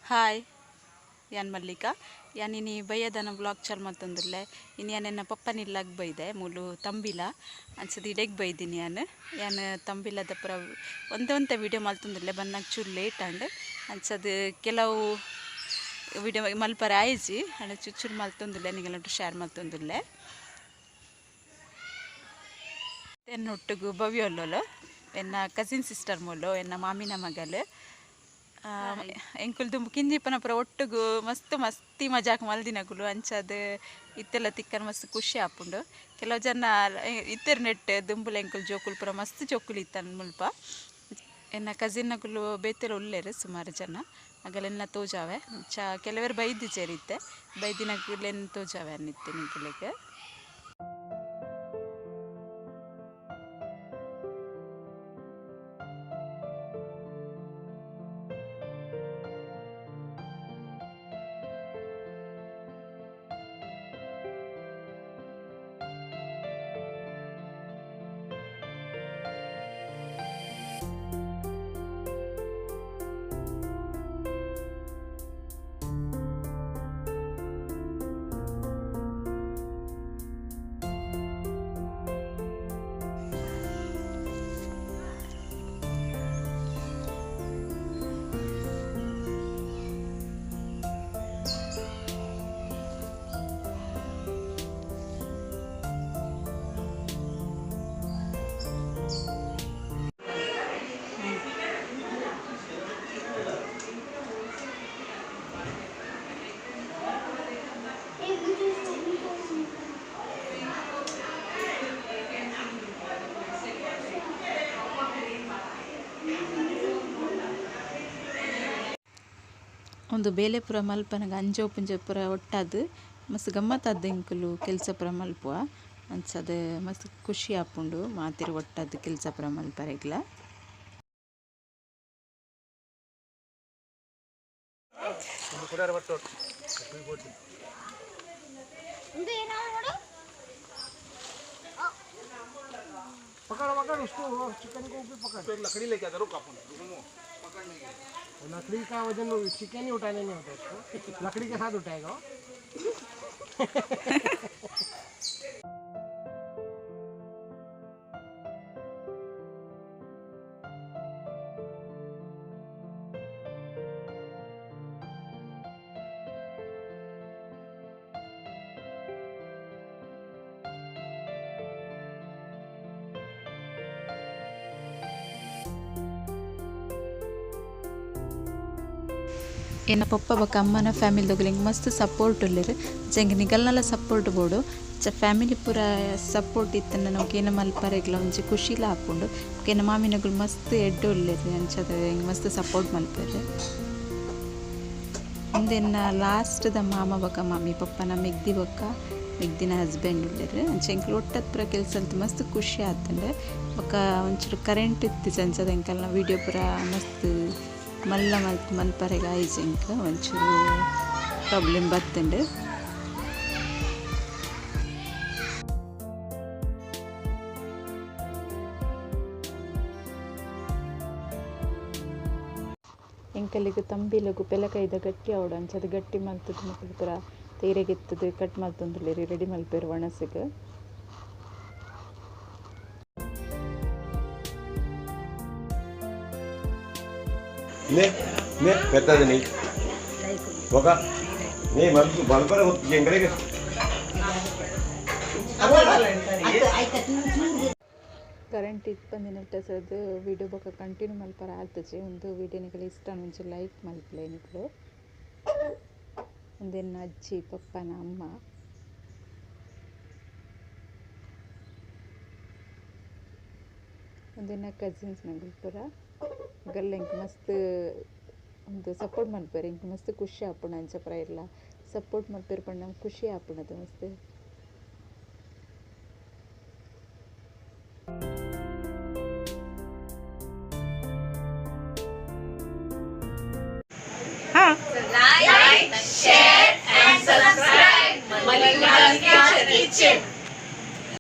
Hi ಯಾನ್ ಮಲ್ಲಿಕಾ ಯಾನ್ ಇನಿ ಬಯ್ಯದನ ಬ್ಲಾಗ್ ಚಾಲ್ ಮತ್ತೊಂದುಲ್ಲೆ ಇನ್ನು ಯಾನೆನ್ನ ಪಪ್ಪನಿಲ್ಲಾಗ ಬೈದೆ ಮೂಲು ತಂಬಿಲ ಅನ್ಸದು ಇಡೆಗೆ ಬೈದಿನಿ ಯಾನ್ ತಂಬಿಲದ ಪುರ ಒಂದೇ ವೀಡಿಯೋ ಮಲ್ತೊಂದುಲ್ಲೆ ಬಂದಾಗ ಚೂರು ಲೇಟ್ ಅಂಡ್ ಅನ್ಸದು ಕೆಲವು ವೀಡಿಯೋ ಮಲ್ಪರ ಆಯ್ಜಿ ಅಣ್ಣ ಚೂರು ಮಲ್ತೊಂದುಲ್ಲೆ ನಿಂಗೆಲ್ಲಂಟು ಶೇರ್ ಮಲ್ತೊಂದುಲ್ಲೆ ಎನ್ನೊಟ್ಟಿಗೂ ಭವ್ಯೋಲ್ಲೋಲು ಎನ್ನ ಕಸಿನ್ ಸಿಸ್ಟರ್ ಮೂಲು ಎನ್ನ ಮಾಮಿನ ಮಗಲು ಎಂಕುಲು ದುಂಬು ಕಿಂಜಿಪ್ಪನ ಪುರ ಒಟ್ಟಿಗೂ ಮಸ್ತಿ ಮಜಾಕ್ ಮಲ್ದಿನಕುಲು ಅಂಚದು ಇತ್ತೆಲ್ಲ ತಿಕ್ಕನ ಮಸ್ತ್ ಖುಷಿ ಆಪುಂಡು ಕೆಲವು ಜನ ಇತ್ತೆರ್ ನೆಟ್ ದುಂಬುಲ ಎಂಕುಲು ಜೋಕುಲು ಪುರ ಮಸ್ತ್ ಜೋಕುಲು ಇತ್ತನ ಮುಲ್ಪ ಎನ್ನ ಕಸಿನ್ನಕುಲು ಬೇತೆಲ್ಲ ಉಲ್ಲೇರು ಸುಮಾರು ಜನ ಅಗಲೆನ್ನ ತೋಜಾವೆ ಕೆಲವರು ಬೈದು ಸೇರಿತ್ತೆ ಬೈದಿನಕುಲೆನ್ ತೋಜಾವೆ ಅನ್ನಿತ್ತೆ ನಿಂಕುಲಿಗೆ ಒಂದು ಬೇಲೆ ಪುರ ಮಲ್ಪನಾಗ ಅಂಜ ಪುಂಜ ಪುರ ಒಟ್ಟಾದು ಮಸ್ತ್ ಗಮ್ಮತ್ತಾದ ಎಂಕುಲು ಕೆಲಸ ಪುರ ಮಲ್ಪುವ ಅನ್ಸದು ಮಸ್ತ್ ಖುಷಿ ಆಪುಂಡು ಮಾತಿರು ಒಟ್ಟಾದು ಕೆಲಸ ಪುರ ಮಲ್ಪರೆಗ್ಲ लकड़ी लेके आता रुक अपन लकड़ी का वजन चिकन ही उठाने नहीं होता उसको लकड़ी के साथ उठाएगा ಎನ್ನ ಪಪ್ಪ ಬೊಕ ಅಮ್ಮನ ಫ್ಯಾಮಿಲಿದೊಗಲು ಮಸ್ತ್ ಸಪೋರ್ಟ್ ಉಲ್ಲೆರ್ ಜಂಗೆ ನಿಗಲ್ನಲ ಸಪೋರ್ಟ್ ಬೋಡು ಫ್ಯಾಮಿಲಿ ಪೂರ ಸಪೋರ್ಟ್ ಇತ್ತಂಡ ನಾವು ಏನ ಮಲ್ಪರೆಗ್ಲ ಒಂಜಿ ಖುಷಿಲ ಆಪುಂಡು ಎನ್ನ ಮಾಮಿನಗುಲು ಮಸ್ತ್ ಎಡ್ಡೆ ಉಲ್ಲೆರ್ ಅಂಚದ ಮಸ್ತ್ ಸಪೋರ್ಟ್ ಮಲ್ಪೆರ್ ಇಂದೆನ್ನ ಲಾಸ್ಟ್ದ ಮಾಮ ಬೊಕ ಮಾಮಿ ಪಪ್ಪನ ಮೆಗ್ದಿ ಬೊಕ ಮೆಗ್ದಿನ ಹಸ್ಬೆಂಡ್ ಉಲ್ಲೆರ್ ಅಂಚೆಂಕ್ಲು ಒಟ್ಟದ ಪೂರ ಕೆಲಸ ಮಸ್ತ್ ಖುಷಿ ಆತಂಡೆ ಬೊಕ ಒಂಚೂರು ಕರೆಂಟ್ ಇತ್ತು ಅಂಚದ ಎಂಕಲ್ನ ವೀಡಿಯೋ ಪೂರ ಮಸ್ತ್ ಮಲ್ಲ ಮಲ್ಪರೆಗ ಆಯ್ಜೆಂಕ ಒಂಚೂರು ಪ್ರಾಬ್ಲಮ್ ಬತ್ತಂಡು ಎಂಕಲಿಗೆ ತಂಬಿಲಗು ಪೆಲಕೈದ ಗಟ್ಟಿ ಅವಡು ಅಂಚದು ಗಟ್ಟಿ ಮಲ್ತದ ಮಕ್ಕಳು ಪೂರ ತೇರೆಗೆತ್ತದು ಕಟ್ ಮಲ್ತೊಂದುಲ್ಲೇರಿ ರೆಡಿ ಮಲ್ಪೇರು ಒಣಸಿಗೆ ने పెద్దది నీ ఒక నీ మల్పు బల్బర ఎంగడిಗೆ ಕರೆಂಟ್ ಇತ್ತು ಬಂದಿನ ಸದ್ ವಿಡಿಯೋ ಬೊಕ ಕಂಟಿನ್ಯೂ ಮಲ್ಪರ ಆಲ್ತಚೆ ಒಂದು ವಿಡಿಯೋ ನಿಕಲು ಇಷ್ಟ ಮುಂಚೆ ಲೈಕ್ ಮಲ್ಪಲೆ ನಿಕಲು ಒಂದೆನ್ನ ಅಜ್ಜಿ ಪಪ್ಪನ ಅಮ್ಮ ಒಂದೆನ್ನ ಕಸಿನ್ಸ್ ನಗಲ್ ಪುರ ಗಲ್ಲ ಇಂಕ್ ಮಸ್ತ್ ಒಂದು ಸಪೋರ್ಟ್ ಮಲ್ಪೇರು ಇಂಕ್ ಮಸ್ತ್ ಖುಷಿ ಆಪುಂಡು ಅಂಚ ಪುರ ಎಲ್ಲ ಸಪೋರ್ಟ್ ಮಲ್ಪೇರು ಪಂಡ ನಮ್ಗೆ ಖುಷಿ ಆಪುಂಡದು ಮಸ್ತ್ Like, share and subscribe Mallika Kitchen.